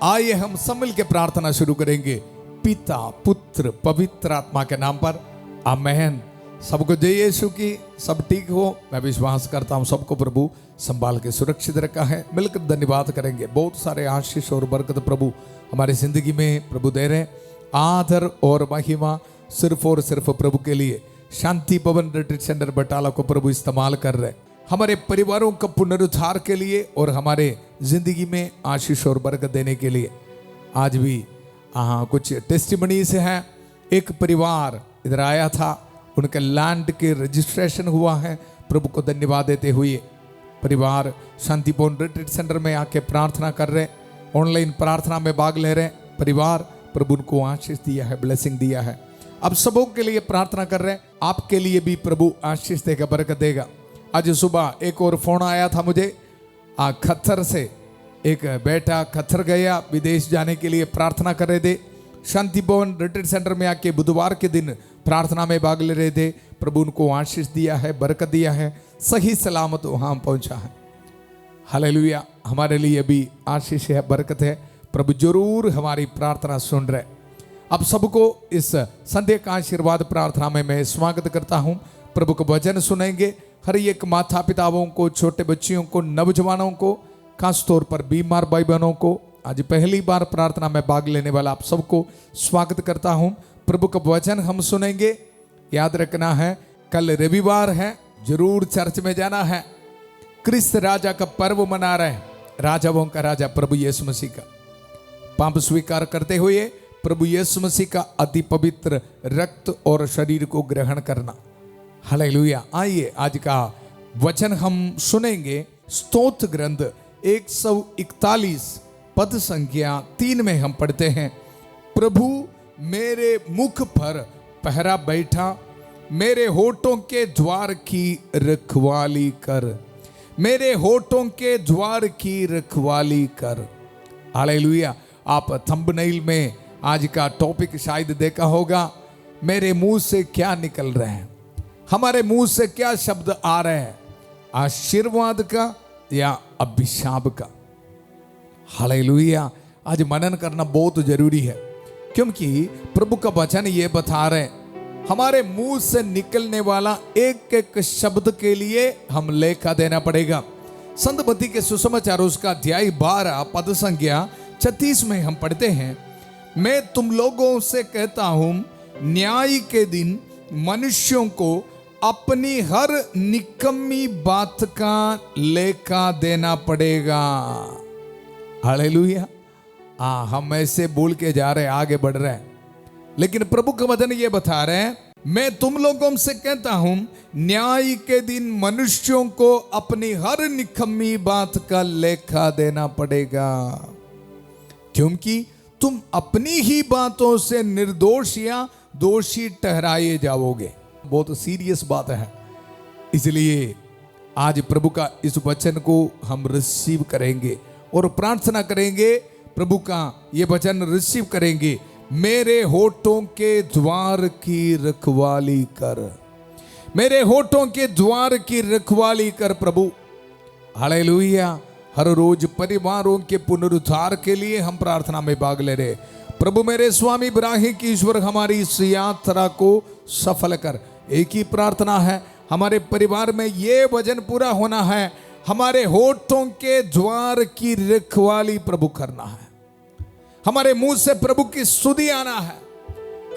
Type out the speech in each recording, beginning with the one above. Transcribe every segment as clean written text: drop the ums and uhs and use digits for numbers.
आइए हम सब मिल के प्रार्थना शुरू करेंगे पिता पुत्र पवित्र आत्मा के नाम पर आमेन। सबको जय यीशु की। सब ठीक हो, मैं विश्वास करता हूँ सबको प्रभु संभाल के सुरक्षित रखा है। मिलकर धन्यवाद करेंगे। बहुत सारे आशीष और बरकत प्रभु हमारी जिंदगी में प्रभु दे रहे हैं। आदर और महिमा सिर्फ और सिर्फ प्रभु के लिए शांति भवन रिट्रीट सेंटर बटाला को प्रभु इस्तेमाल कर रहे हैं, हमारे परिवारों का पुनरुद्धार के लिए और हमारे जिंदगी में आशीष और बरकत देने के लिए। आज भी कुछ टेस्टिमनीज हैं। एक परिवार इधर आया था, उनके लैंड के रजिस्ट्रेशन हुआ है। प्रभु को धन्यवाद देते हुए परिवार शांतिपूर्ण रिट्रीट सेंटर में आके प्रार्थना कर रहे, ऑनलाइन प्रार्थना में भाग ले रहे। परिवार प्रभु उनको आशीष दिया है, ब्लेसिंग दिया है। अब सबों के लिए प्रार्थना कर रहे हैं, आपके लिए भी प्रभु आशीष देगा, बरकत देगा। आज सुबह एक और फोन आया था मुझे खत्तर से। एक बेटा खत्तर गया, विदेश जाने के लिए प्रार्थना कर रहे थे। शांति भवन रिट्रीट सेंटर में आके बुधवार के दिन प्रार्थना में भाग ले रहे थे। प्रभु उनको आशीष दिया है, बरकत दिया है, सही सलामत वहां पहुंचा है। हालेलुया। हमारे लिए भी आशीष है, बरकत है। प्रभु जरूर हमारी प्रार्थना सुन रहे। अब सबको इस संध्या का आशीर्वाद प्रार्थना में मैं स्वागत करता हूं। प्रभु को वचन सुनेंगे। हर एक माता पिताओं को, छोटे बच्चियों को, नौजवानों को, खास तौर पर बीमार भाई बहनों को आज पहली बार प्रार्थना में भाग लेने वाला आप सबको स्वागत करता हूं। प्रभु का वचन हम सुनेंगे। याद रखना है कल रविवार है, जरूर चर्च में जाना है। क्रिस्त राजा का पर्व मना रहे हैं, राजाओं का राजा प्रभु यीशु मसीह का। पाप स्वीकार करते हुए प्रभु यीशु मसीह का अति पवित्र रक्त और शरीर को ग्रहण करना। हालेलुया। आइए आज का वचन हम सुनेंगे। स्तोत्र ग्रंथ 141 पद संख्या 3 में हम पढ़ते हैं, प्रभु मेरे मुख पर पहरा बैठा, मेरे होठों के द्वार की रखवाली कर, मेरे होठों के द्वार की रखवाली कर। हालेलुया। आप थंबनेल में आज का टॉपिक शायद देखा होगा, मेरे मुंह से क्या निकल रहे हैं, हमारे मुंह से क्या शब्द आ रहे हैं, आशीर्वाद का या अभिशाप का। हालेलुया। आज मनन करना बहुत जरूरी है, क्योंकि प्रभु का वचन ये बता रहे हमारे मुंह से निकलने वाला एक एक शब्द के लिए हम लेखा देना पड़ेगा। संत मत्ती के सुसमाचार उसका अध्याय 12 पद संख्या 36 में हम पढ़ते हैं, मैं तुम लोगों से कहता हूं न्याय के दिन मनुष्यों को अपनी हर निकम्मी बात का लेखा देना पड़ेगा। हालेलुया। हम ऐसे बोल के जा रहे, आगे बढ़ रहे हैं, लेकिन प्रभु का वचन ये बता रहे हैं, मैं तुम लोगों से कहता हूं न्याय के दिन मनुष्यों को अपनी हर निकम्मी बात का लेखा देना पड़ेगा, क्योंकि तुम अपनी ही बातों से निर्दोष या दोषी ठहराए जाओगे। बहुत सीरियस बात है, इसलिए आज प्रभु का इस वचन को हम रिसीव करेंगे और प्रार्थना करेंगे। प्रभु का ये वचन रिसीव करेंगे, मेरे होठों के द्वार की रखवाली कर, मेरे होठों के द्वार की रखवाली कर प्रभु। हालेलुया। हर रोज परिवारों के पुनरुद्धार के लिए हम प्रार्थना में भाग ले रहे। प्रभु मेरे स्वामी इब्राहिम की ईश्वर हमारी इस यात्रा को सफल कर। एक ही प्रार्थना है, हमारे परिवार में ये वचन पूरा होना है, हमारे होठों के द्वार की रखवाली प्रभु करना है, हमारे मुंह से प्रभु की स्तुति आना है।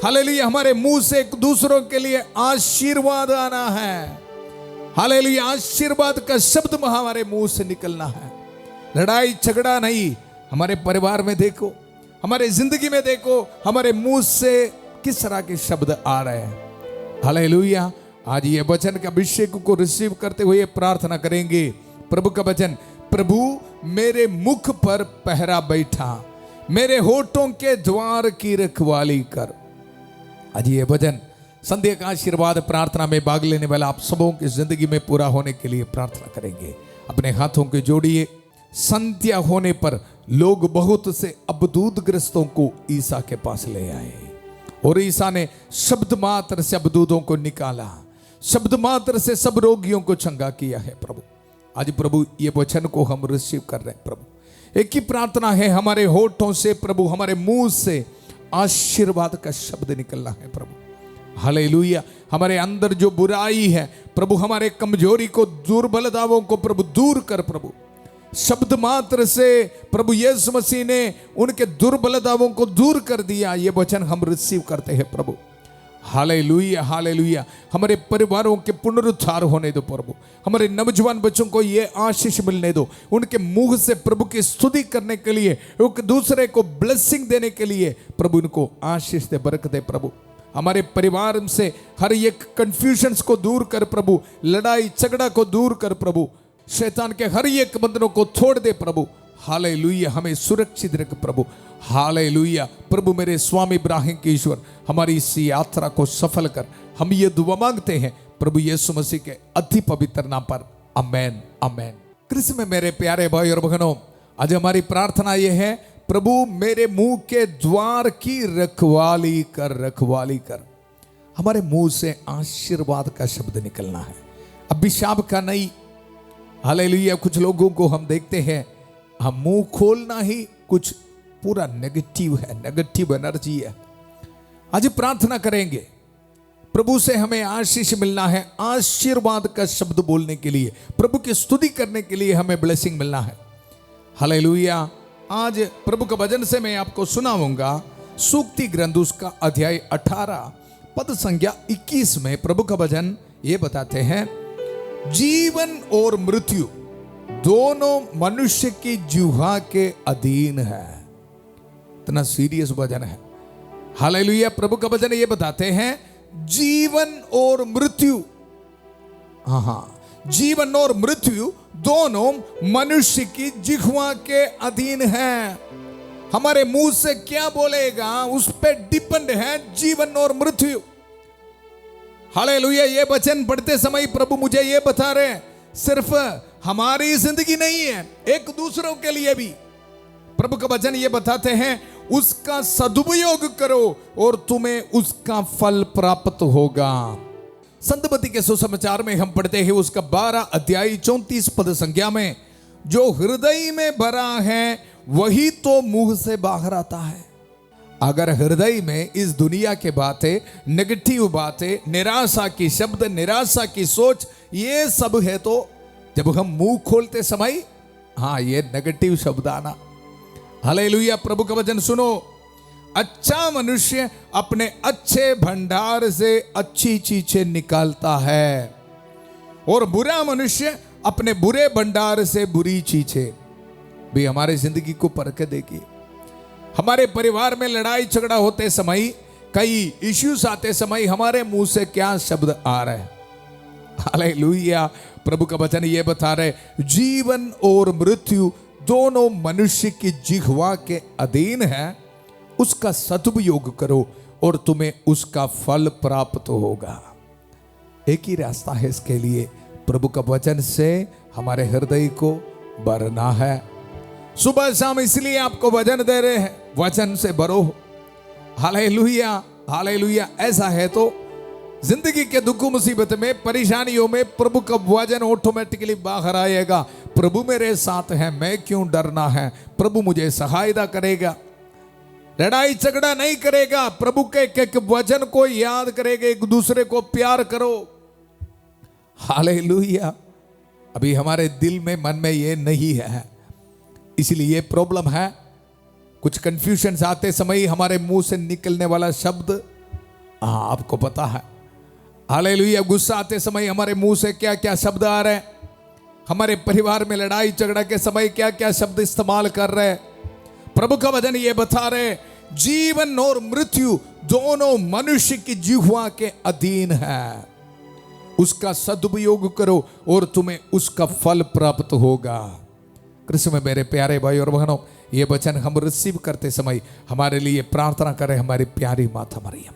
हालेलुया। हमारे मुंह से एक दूसरों के लिए आशीर्वाद आना है। हालेलुया। आशीर्वाद का शब्द हमारे मुंह से निकलना है। लड़ाई झगड़ा नहीं। हमारे परिवार में देखो, हमारे जिंदगी में देखो, हमारे मुंह से किस तरह के शब्द आ रहे हैं। हालेलुया। आज ये वचन के अभिषेक को रिसीव करते हुए प्रार्थना करेंगे। प्रभु का वचन, प्रभु मेरे मुख पर पहरा बैठा, मेरे होठों के द्वार की रखवाली कर। आज ये वचन संध्या का आशीर्वाद प्रार्थना में भाग लेने वाला आप सबों की जिंदगी में पूरा होने के लिए प्रार्थना करेंगे। अपने हाथों को जोड़िए। संध्या होने पर लोग बहुत से अबदूतग्रस्तों को ईसा के पास ले आए और ईसा ने शब्द मात्र से अबदूतों को निकाला, शब्द मात्र से सब रोगियों को चंगा किया है। प्रभु आज प्रभु ये वचन को हम रिसीव कर रहे हैं। प्रभु एक ही प्रार्थना है, हमारे होठों से प्रभु, हमारे मुंह से आशीर्वाद का शब्द निकलना है प्रभु। हालेलुया। हमारे अंदर जो बुराई है प्रभु, हमारे कमजोरी को, दुर्बलताओं को प्रभु दूर कर प्रभु। शब्द मात्र से प्रभु यीशु मसीह ने उनके दुर्बलताओं को दूर कर दिया। ये वचन हम रिसीव करते हैं प्रभु। Hallelujah, hallelujah. हमारे परिवारों के पुनरुद्धार होने दो प्रभु। हमारे नौजवान बच्चों को ये आशीष मिलने दो, उनके मुंह से प्रभु की स्तुति करने के लिए, एक दूसरे को ब्लेसिंग देने के लिए प्रभु इनको आशीष दे, बरकत दे प्रभु। हमारे परिवार से हर एक कंफ्यूजन्स को दूर कर प्रभु, लड़ाई झगड़ा को दूर कर प्रभु, शैतान के हर एक बंधनों को तोड़ दे प्रभु। हालेलुया। हमें सुरक्षित रख प्रभु। हालेलुया। प्रभु मेरे स्वामी इब्राहिम के ईश्वर, हमारी इस यात्रा को सफल कर, हम ये दुआ मांगते हैं प्रभु यीशु मसीह के अति पवित्र नाम पर। आमेन, आमेन। कृष्ण में मेरे प्यारे भाई और बहनों, आज हमारी प्रार्थना ये है, प्रभु मेरे मुंह के द्वार की रखवाली कर, रखवाली कर। हमारे मुंह से आशीर्वाद का शब्द निकलना है, अभिशाप का नहीं। हालेलुया। कुछ लोगों को हम देखते हैं, हम मुंह खोलना ही कुछ पूरा नेगेटिव है, नेगेटिव एनर्जी है। आज प्रार्थना करेंगे, प्रभु से हमें आशीष मिलना है, आशीर्वाद का शब्द बोलने के लिए, प्रभु की स्तुति करने के लिए हमें ब्लेसिंग मिलना है। हालेलुया। आज प्रभु का वचन से मैं आपको सुनाऊंगा सूक्ति ग्रंथ उसका अध्याय 18 पद संख्या 21 में प्रभु का वचन ये बताते हैं, जीवन और मृत्यु दोनों मनुष्य की जिह्वा के अधीन है। इतना सीरियस वचन है। हालेलुया। प्रभु का वचन ये बताते हैं, जीवन और मृत्यु, हाँ, जीवन और मृत्यु दोनों मनुष्य की जिह्वा के अधीन है। हमारे मुंह से क्या बोलेगा उस पे डिपेंड है जीवन और मृत्यु। हालेलुया। ये वचन पढ़ते समय प्रभु मुझे ये बता रहे हैं, सिर्फ हमारी जिंदगी नहीं है, एक दूसरों के लिए भी। प्रभु का वचन ये बताते हैं, उसका सदुपयोग करो और तुम्हें उसका फल प्राप्त होगा। संतमती के सुसमाचार में हम पढ़ते हैं उसका 12 अध्याय 34 पद संख्या में, जो हृदय में भरा है वही तो मुंह से बाहर आता है। अगर हृदय में इस दुनिया के बातें, नेगेटिव बातें, निराशा की शब्द, निराशा की सोच, ये सब है, तो जब हम मुंह खोलते समय हाँ ये नेगेटिव शब्द आना। हालेलुया। प्रभु का वचन सुनो, अच्छा मनुष्य अपने अच्छे भंडार से अच्छी चीजें निकालता है और बुरा मनुष्य अपने बुरे भंडार से बुरी चीजें। भी हमारे जिंदगी को परख देखिए, हमारे परिवार में लड़ाई झगड़ा होते समय, कई इश्यूज आते समय हमारे मुंह से क्या शब्द आ रहे हैं। हालेलुया। प्रभु का वचन ये बता रहे, जीवन और मृत्यु दोनों मनुष्य की जिह्वा के अधीन है, उसका सदुपयोग करो और तुम्हें उसका फल प्राप्त होगा। एक ही रास्ता है इसके लिए, प्रभु का वचन से हमारे हृदय को भरना है। सुबह शाम इसलिए आपको वचन दे रहे हैं, वचन से भरो। Hallelujah, hallelujah. ऐसा है तो जिंदगी के दुख मुसीबत में, परेशानियों में प्रभु का वचन ऑटोमेटिकली बाहर आएगा। प्रभु मेरे साथ है, मैं क्यों डरना है, प्रभु मुझे सहायता करेगा। लड़ाई झगड़ा नहीं करेगा, प्रभु के एक वचन को याद करेगा, एक दूसरे को प्यार करो। हालेलुया। अभी हमारे दिल में, मन में ये नहीं है, इसलिए ये प्रॉब्लम है। कुछ कंफ्यूजन आते समय हमारे मुंह से निकलने वाला शब्द आपको पता है। हालेलुया। गुस्सा आते समय हमारे मुंह से क्या क्या शब्द आ रहे हैं, हमारे परिवार में लड़ाई झगड़ा के समय क्या क्या शब्द इस्तेमाल कर रहे हैं। प्रभु का वचन ये बता रहे, जीवन और मृत्यु दोनों मनुष्य की जिह्वा के अधीन है, उसका सदुपयोग करो और तुम्हें उसका फल प्राप्त होगा। कृष्ण में मेरे प्यारे भाई और बहनों, ये वचन हम रिसीव करते समय हमारे लिए प्रार्थना करें हमारी प्यारी माता मरियम।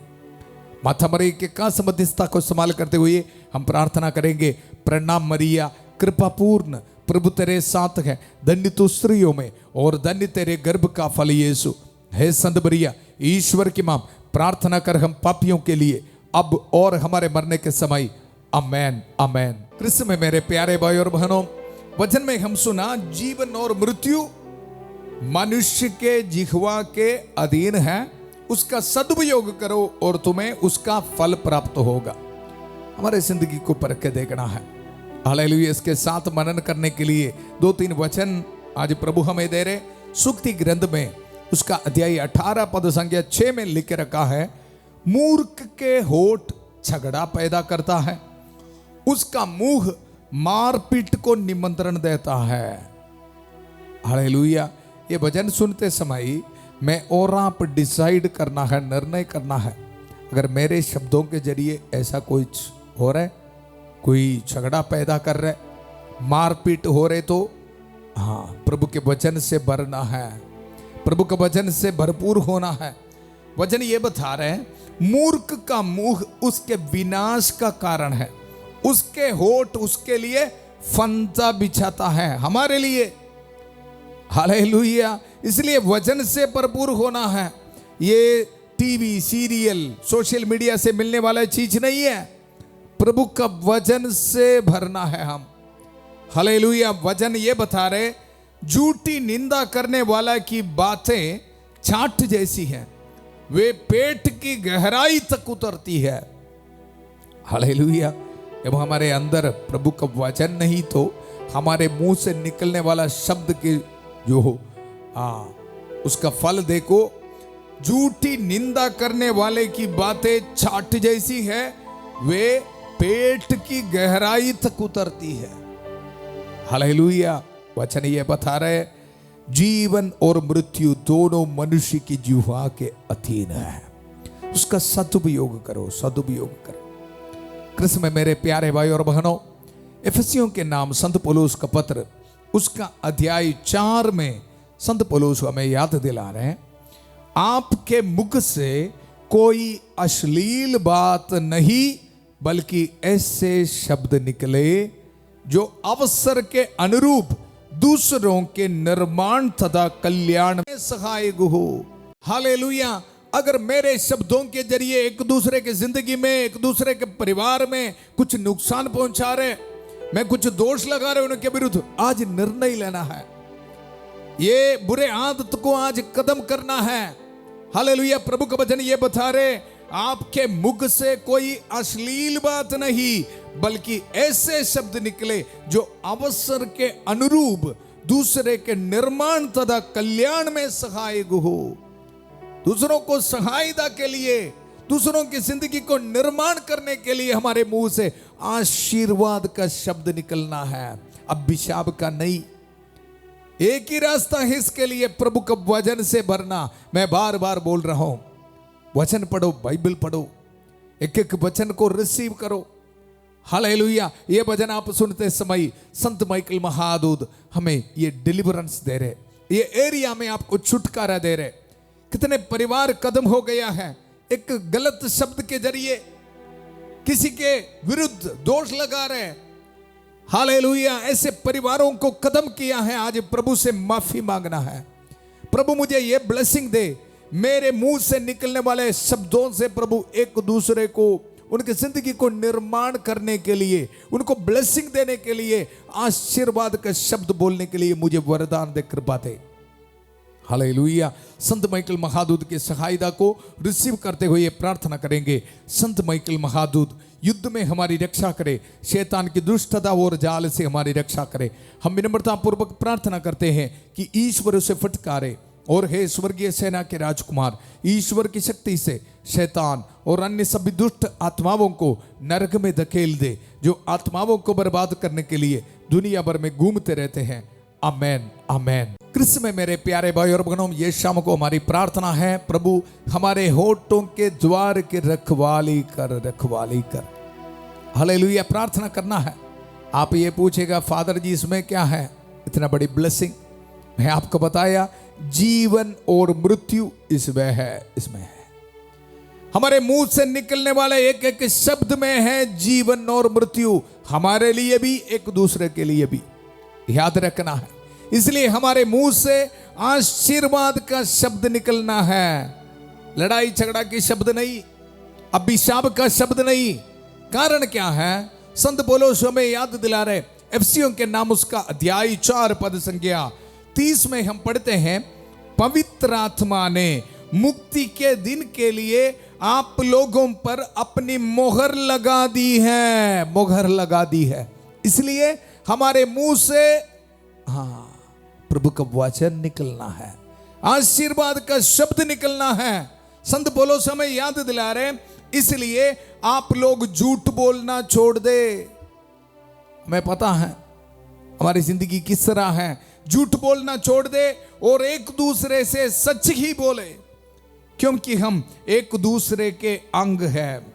माता मरियम के कांस्य मध्यस्थता को इस्तेमाल करते हुए हम प्रार्थना करेंगे, प्रणाम मरिया, कृपापूर्ण, प्रभु तेरे साथ है, धन्य तू स्त्रियों में और धन्य तेरे गर्भ का फल यीशु। हे संत मरिया, ईश्वर की मां, प्रार्थना कर हम पापियों के लिए अब और हमारे मरने के समय। आमेन, आमेन। कृष्ण में मेरे प्यारे भाई और बहनों, वचन में हम सुना जीवन और मृत्यु मनुष्य के जिह्वा के अधीन है, उसका सदुपयोग करो और तुम्हें उसका फल प्राप्त होगा। हमारे जिंदगी को परख के देखना है। हालेलुया। इसके साथ मनन करने के लिए 2-3 वचन आज प्रभु हमें दे रहे। सुक्ति ग्रंथ में उसका अध्याय 18 पद संख्या 6 में लिख के रखा है, मूर्ख के होठ झगड़ा पैदा करता है, उसका मुंह मारपीट को निमंत्रण देता है। हालेलुया। ये भजन सुनते समय मैं और आप डिसाइड करना है, निर्णय करना है। अगर मेरे शब्दों के जरिए ऐसा कुछ हो रहा है, कोई झगड़ा पैदा कर रहा है, मारपीट हो रहे, तो हाँ, प्रभु के वचन से भरना है, प्रभु के वचन से भरपूर होना है। वचन ये बता रहे हैं, मूर्ख का मुंह उसके विनाश का कारण है, उसके होठ उसके लिए फंदा बिछाता है, हमारे लिए। हालेलुया। इसलिए वचन से भरपूर होना है। ये टीवी, सीरियल, सोशल मीडिया से मिलने वाला चीज नहीं है, प्रभु का वचन से भरना है हम। हालेलुया। वचन ये बता रहे, झूठी निंदा करने वाला की बातें छाट जैसी हैं, वे पेट की गहराई तक उतरती है। हालेलुया। जब हमारे अंदर प्रभु का वचन नहीं, तो हमारे मुंह से निकलने वाला शब्द के जो हो उसका फल देखो। झूठी निंदा करने वाले की बातें छाट जैसी है, वे पेट की गहराई तक उतरती है। हालेलुया। वचन ये बता रहे, जीवन और मृत्यु दोनों मनुष्य की जिह्वा के अधीन है, उसका सदुपयोग करो, सदुपयोग करो। कृष्ण में मेरे प्यारे भाई और बहनों, इफिसियों के नाम संत पौलुस का पत्र उसका अध्याय 4 में संत पौलुस हमें याद दिला रहे हैं, आपके मुख से कोई अश्लील बात नहीं, बल्कि ऐसे शब्द निकले जो अवसर के अनुरूप दूसरों के निर्माण तथा कल्याण में सहायक हो। हालेलुया। अगर मेरे शब्दों के जरिए एक दूसरे के जिंदगी में, एक दूसरे के परिवार में कुछ नुकसान पहुंचा रहे, मैं कुछ दोष लगा रहे उनके विरुद्ध, आज निर्णय लेना है, ये बुरे आदत को आज कदम करना है। हालेलुया। प्रभु का वचन ये बता रहे, आपके मुख से कोई अश्लील बात नहीं, बल्कि ऐसे शब्द निकले जो अवसर के अनुरूप दूसरे के निर्माण तथा कल्याण में सहायक हो। दूसरों को सहायता के लिए, दूसरों की जिंदगी को निर्माण करने के लिए हमारे मुंह से आशीर्वाद का शब्द निकलना है, अभिशाप का नहीं। एक ही रास्ता है इसके लिए, प्रभु का वचन से भरना। मैं बार बार बोल रहा हूं, वचन पढ़ो, बाइबल पढ़ो, एक एक वचन को रिसीव करो। हालेलुया। ये वचन आप सुनते समय संत माइकल महादूत हमें ये डिलीवरेंस दे रहे, ये एरिया में आपको छुटकारा दे रहे। कितने परिवार कदम हो गया है, एक गलत शब्द के जरिए किसी के विरुद्ध दोष लगा रहे। हालेलुया। ऐसे परिवारों को कदम किया है, आज प्रभु से माफी मांगना है। प्रभु मुझे ये ब्लेसिंग दे, मेरे मुंह से निकलने वाले शब्दों से प्रभु एक दूसरे को, उनकी जिंदगी को निर्माण करने के लिए, उनको ब्लेसिंग देने के लिए, आशीर्वाद का शब्द बोलने के लिए मुझे वरदान दे, कृपा दे। हालेलुया। संत माइकल महादूत की सहायता को रिसीव करते हुए प्रार्थना करेंगे। संत माइकल महादूत युद्ध में हमारी रक्षा करे, शैतान की दुष्टता और जाल से हमारी रक्षा करे। हम विनम्रता पूर्वक प्रार्थना करते हैं कि ईश्वर उसे फटकारे, और हे स्वर्गीय सेना के राजकुमार, ईश्वर की शक्ति से शैतान और अन्य सभी दुष्ट आत्माओं को नरक में धकेल दे, जो आत्माओं को बर्बाद करने के लिए दुनिया भर में घूमते रहते हैं। आमेन, आमेन। कृष्ण में मेरे प्यारे भाई और बहनों, ये शाम को हमारी प्रार्थना है, प्रभु हमारे होठों के द्वार की रखवाली कर, रखवाली कर। हालेलुया। प्रार्थना करना है। आप ये पूछेगा, फादर जी इसमें क्या है इतना बड़ी ब्लेसिंग? मैं आपको बताया, जीवन और मृत्यु इसमें है, इसमें है। हमारे मुंह से निकलने वाले एक एक शब्द में है जीवन और मृत्यु, हमारे लिए भी, एक दूसरे के लिए भी। याद रखना है। इसलिए हमारे मुंह से आशीर्वाद का शब्द निकलना है, लड़ाई झगड़ा के शब्द नहीं, अभिशाप का शब्द नहीं। कारण क्या है? संत पौलुस हमें याद दिला रहे, एफिसियों के नाम उसका अध्याय 4 पद संख्या 30 में हम पढ़ते हैं, पवित्र आत्मा ने मुक्ति के दिन के लिए आप लोगों पर अपनी मोहर लगा दी है, मोहर लगा दी है। इसलिए हमारे मुंह से प्रभु का वचन निकलना है, आशीर्वाद का शब्द निकलना है। संत पौलुस हमें याद दिला रहे, इसलिए आप लोग झूठ बोलना छोड़ दे। हमें पता है हमारी जिंदगी किस तरह है। झूठ बोलना छोड़ दे और एक दूसरे से सच ही बोले, क्योंकि हम एक दूसरे के अंग हैं।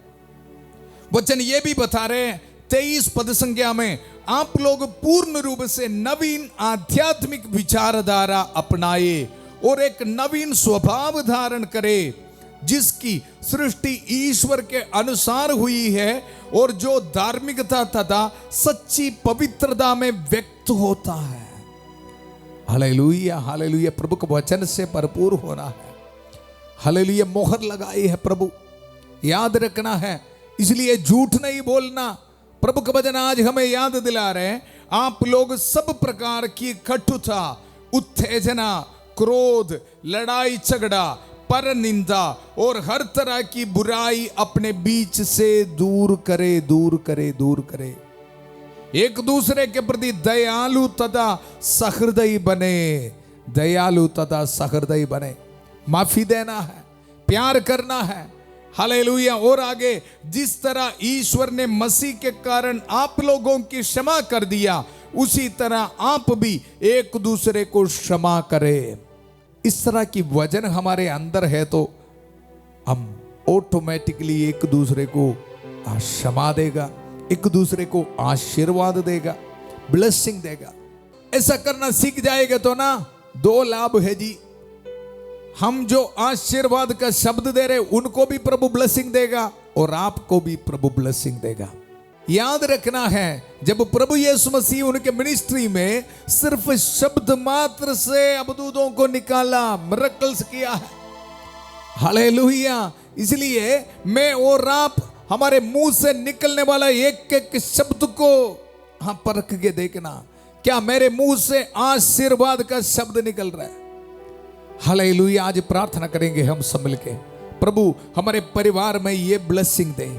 वचन ये भी बता रहे हैं 23 पद संख्या में, आप लोग पूर्ण रूप से नवीन आध्यात्मिक विचारधारा अपनाए और एक नवीन स्वभाव धारण करे, जिसकी सृष्टि ईश्वर के अनुसार हुई है और जो धार्मिकता तथा सच्ची पवित्रता में व्यक्त होता है। Hallelujah, hallelujah. प्रभु के वचन से भरपूर होना है। हालेलुया। मोहर लगाई है प्रभु, याद रखना है, इसलिए झूठ नहीं बोलना। प्रभु का वचन आज हमें याद दिला रहे हैं, आप लोग सब प्रकार की कटुता, उत्तेजना, क्रोध, लड़ाई झगड़ा, पर निंदा और हर तरह की बुराई अपने बीच से दूर करे, दूर करे, दूर करे। एक दूसरे के प्रति दयालु तथा सहृदयी बने, दयालु तथा सहृदयी बने। माफी देना है, प्यार करना है। हालेलुया। और आगे, जिस तरह ईश्वर ने मसीह के कारण आप लोगों की क्षमा कर दिया, उसी तरह आप भी एक दूसरे को क्षमा करें। इस तरह की वजन हमारे अंदर है तो हम ऑटोमेटिकली एक दूसरे को क्षमा देगा, एक दूसरे को आशीर्वाद देगा, ब्लेसिंग देगा। ऐसा करना सीख जाएगा तो ना 2 लाभ है जी। हम जो आशीर्वाद का शब्द दे रहे उनको भी प्रभु ब्लेसिंग देगा और आपको भी प्रभु ब्लेसिंग देगा। याद रखना है, जब प्रभु यीशु मसीह उनके मिनिस्ट्री में सिर्फ शब्द मात्र से अबदूतों को निकाला, मिरेकल्स किया है। हालेलुया। इसलिए मैं और आप हमारे मुंह से निकलने वाला एक एक शब्द को परख के देखना, क्या मेरे मुंह से आशीर्वाद का शब्द निकल रहा है। हालेलुया। आज प्रार्थना करेंगे हम सब मिलके, प्रभु हमारे परिवार में ये ब्लेसिंग दे,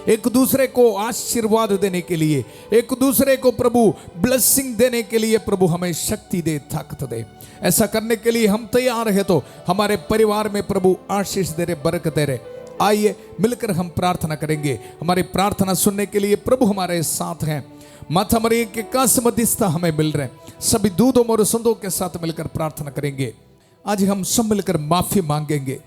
एक दूसरे को आशीर्वाद देने के लिए, एक दूसरे को प्रभु ब्लेसिंग देने के लिए प्रभु हमें शक्ति दे, ताकत दे। ऐसा करने के लिए हम तैयार है तो हमारे परिवार में प्रभु आशीष दे रहे, बरकत दे रहे। आइए मिलकर हम प्रार्थना करेंगे। हमारी प्रार्थना सुनने के लिए प्रभु हमारे साथ हैं। माता मरियम के कास मध्यस्थता हमें मिल रहे हैं। सभी दूधों और संतों के साथ मिलकर प्रार्थना करेंगे। आज हम सब मिलकर माफी मांगेंगे।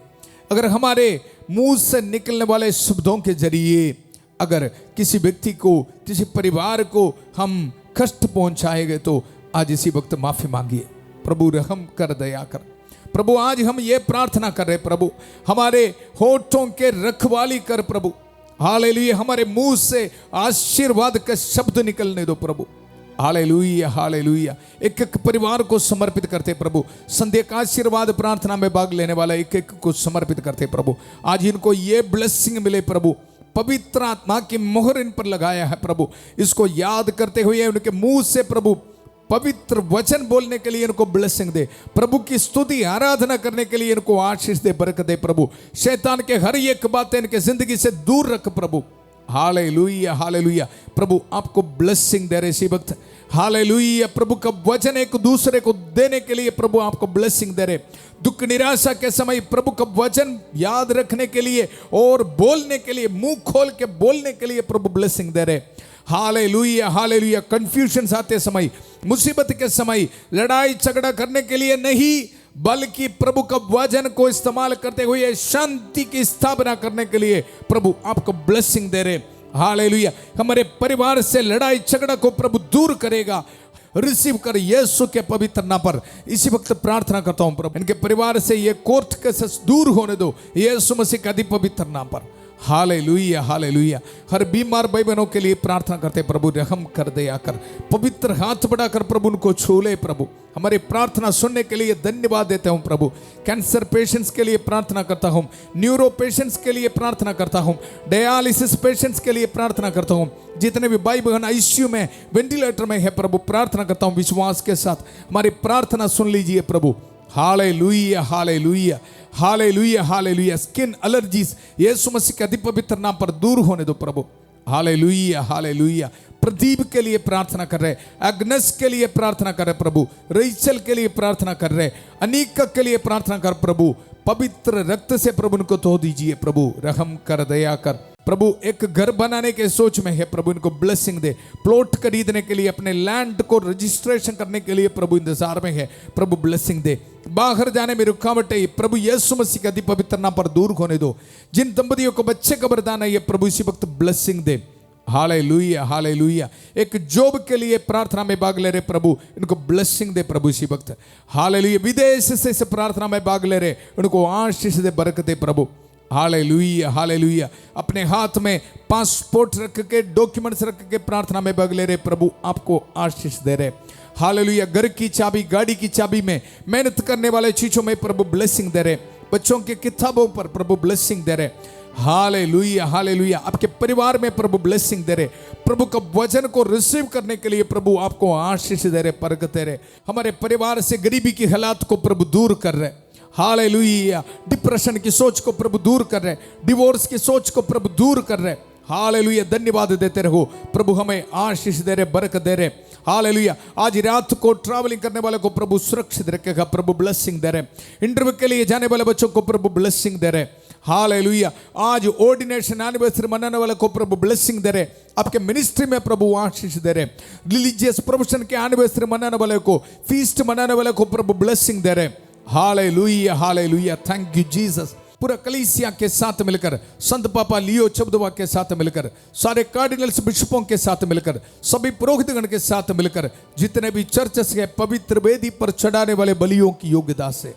अगर हमारे मुंह से निकलने वाले शब्दों के जरिए अगर किसी व्यक्ति को, किसी परिवार को हम कष्ट पहुंचाएंगे तो आज इसी वक्त माफी मांगिए। प्रभु रहम कर, दया कर। प्रभु आज हम ये प्रार्थना कर रहे, प्रभु हमारे होठों के रखवाली कर प्रभु। हालेलुया। हमारे मुंह से आशीर्वाद का शब्द निकलने दो प्रभु। Hallelujah, hallelujah. एक एक परिवार को समर्पित करते प्रभु। संध्या का आशीर्वाद प्रार्थना में भाग लेने वाला एक एक को समर्पित करते प्रभु। आज इनको ये ब्लेसिंग मिले प्रभु। पवित्र आत्मा की मोहर इन पर लगाया है प्रभु। इसको याद करते हुए उनके मुंह से प्रभु पवित्र वचन बोलने के लिए इनको ब्लेसिंग दे। प्रभु की स्तुति आराधना करने के लिए इनको आशीष दे, बरकत दे प्रभु। शैतान के हर एक बातें इनके जिंदगी से दूर रख प्रभु। Hallelujah, hallelujah. प्रभु आपको ब्लेसिंग दे रहे इसी वक्त। हालेलुया। प्रभु का वचन एक दूसरे को देने के लिए प्रभु आपको ब्लेसिंग दे रहे। दुख निराशा के समय प्रभु का वचन याद रखने के लिए और बोलने के लिए, मुंह खोल के बोलने के लिए प्रभु ब्लेसिंग दे रहे। Hallelujah, hallelujah. कंफ्यूजन आते समय, मुसीबत के समय, लड़ाई झगड़ा करने के लिए नहीं, बल्कि प्रभु का वचन को इस्तेमाल करते हुए शांति की स्थापना करने के लिए प्रभु आपको ब्लेसिंग दे रहे। हालेलुया। हमारे परिवार से लड़ाई झगड़ा को प्रभु दूर करेगा। रिसीव कर यीशु के पवित्र नाम पर इसी वक्त प्रार्थना करता हूं प्रभु, इनके परिवार से ये कोर्ट केसेस दूर होने दो यीशु मसीह के अति पवित्र नाम पर। Hallelujah, hallelujah. हर बीमार भाई बहनों के लिए प्रार्थना करते प्रभु, रहम कर, दया कर। पवित्र हाथ बढ़ाकर प्रभु उनको छू ले प्रभु। हमारी प्रार्थना सुनने के लिए धन्यवाद देता हूं प्रभु। कैंसर पेशेंट्स के लिए प्रार्थना करता हूं, न्यूरो पेशेंट्स के लिए प्रार्थना करता हूं, डायलिसिस पेशेंट्स के लिए प्रार्थना करता हूं। जितने भी भाई बहन आईसीयू में, वेंटिलेटर में है प्रभु, प्रार्थना करता हूं विश्वास के साथ। हमारी प्रार्थना सुन लीजिए प्रभु। Hallelujah hallelujah hallelujah hallelujah. Skin allergies Yeshu Masih के अति पवित्र नाम पर दूर होने दो प्रभु। Hallelujah hallelujah. प्रदीप के लिए प्रार्थना कर रहे, अग्नस के लिए प्रार्थना कर रहे प्रभु, रईचल के लिए प्रार्थना कर रहे, अनीक के लिए प्रार्थना कर प्रभु। पवित्र रक्त से प्रभु इनको धो दीजिए प्रभु, रहम कर, दया कर प्रभु। एक घर बनाने के सोच में है प्रभु, इनको ब्लेसिंग दे। प्लॉट खरीदने के लिए, अपने लैंड को रजिस्ट्रेशन करने के लिए प्रभु इंतजार में है प्रभु, ब्लेसिंग दे। बाहर जाने में रुकावट है प्रभु, यीशु मसीह के अति पवित्र नाम पर दूर होने दो। जिन दंपतियों को बच्चे का वरदान है प्रभु, इसी वक्त ब्लेसिंग दे। Hallelujah hallelujah. एक जॉब के लिए प्रार्थना में भाग ले रहे प्रभु, इनको ब्लेसिंग दे प्रभु इसी वक्त। हालेलुया। विदेश से इस प्रार्थना में भाग ले रहे, उनको आशीष दे, बरकत दे प्रभु। Hallelujah hallelujah. अपने हाथ में पासपोर्ट रख के, डॉक्यूमेंट्स रख के प्रार्थना में भाग ले रहे प्रभु, आपको आशीष दे रहे। हालेलुया। घर की चाबी, गाड़ी की चाबी में, मेहनत करने वाले चीजों में प्रभु ब्लेसिंग दे रहे। बच्चों की किताबों पर प्रभु ब्लेसिंग दे रहे। Hallelujah hallelujah. आपके परिवार में प्रभु ब्लेसिंग दे रहे। प्रभु का वचन को रिसीव करने के लिए प्रभु आपको आशीष दे रहे, बरकत दे रहे। हमारे परिवार से गरीबी की हालात को प्रभु दूर कर रहे। हालेलुया। डिप्रेशन की सोच को प्रभु दूर कर रहे, डिवोर्स की सोच को प्रभु दूर कर रहे। हालेलुया। धन्यवाद देते रहो प्रभु, हमें आशीष दे रहे, बरकत दे रहे। हालेलुया। आज रात को ट्रैवलिंग करने वाले को प्रभु सुरक्षित रखेगा प्रभु, ब्लेसिंग दे रहे। इंटरव्यू के लिए जाने वाले बच्चों को प्रभु ब्लेसिंग दे रहे। हालेलुया। आज ऑर्डिनेशन एनिवर्सरी मनाने वाले को प्रभु ब्लेसिंग दे रहे। आपके मिनिस्ट्री में प्रभु आशीष दे रहे। रिलीजियस प्रोफेशन के एनिवर्सरी मनाने वाले को, फीस्ट मनाने वाले को प्रभु ब्लेसिंग दे रहे। Hallelujah hallelujah. Thank you Jesus. पूरा कलीसिया के साथ मिलकर, संत पापा लियो चबदवा के साथ मिलकर, सारे कार्डिनल्स बिशपों के साथ मिलकर, सभी पुरोहितगण के साथ मिलकर, जितने भी चर्चस के पवित्र वेदी पर चढ़ाने वाले बलियों की योग्यता से,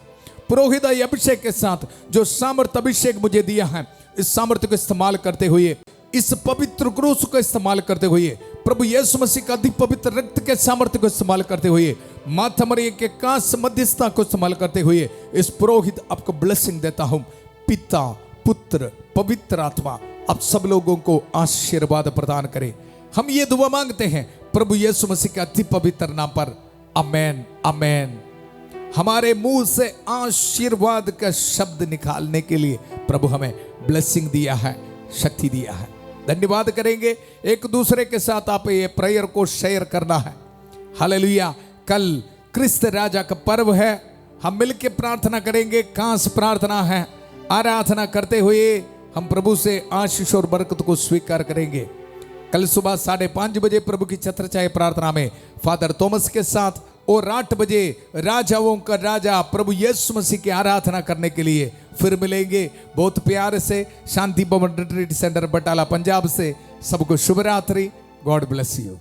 पुरोहित अभिषेक के साथ जो सामर्थ्य अभिषेक मुझे दिया है, इस सामर्थ्य को इस्तेमाल करते हुए, इस पवित्र क्रूस को इस्तेमाल करते हुए, प्रभु यीशु मसीह का अति पवित्र रक्त के सामर्थ्य को इस्तेमाल करते हुए, माथा मरियम के कांस मध्यस्थता को इस्तेमाल करते हुए, इस पुरोहित आपको ब्लेसिंग देता हूं। पिता, पुत्र, पवित्र आत्मा आप सब लोगों को आशीर्वाद प्रदान करे। हम ये दुआ मांगते हैं प्रभु यीशु मसीह के अति पवित्र नाम पर, आमेन आमेन। हमारे मुंह से आशीर्वाद का शब्द निकालने के लिए प्रभु हमें ब्लेसिंग दिया है, शक्ति दिया है। धन्यवाद करेंगे। एक दूसरे के साथ आप ये प्रेयर को शेयर करना है। हालेलुया। कल क्रिस्त राजा का पर्व है, हम मिलकर प्रार्थना करेंगे। खास प्रार्थना है, आराधना करते हुए हम प्रभु से आशीष और बरकत को स्वीकार करेंगे। कल सुबह 5:30 बजे प्रभु की छत्रछाया प्रार्थना में फादर थॉमस के साथ, और 8 बजे राजाओं का राजा प्रभु यीशु मसीह की आराधना करने के लिए फिर मिलेंगे। बहुत प्यार से शांति भवन रिट्रीट सेंटर बटाला पंजाब से सबको शुभ रात्रि। God bless you.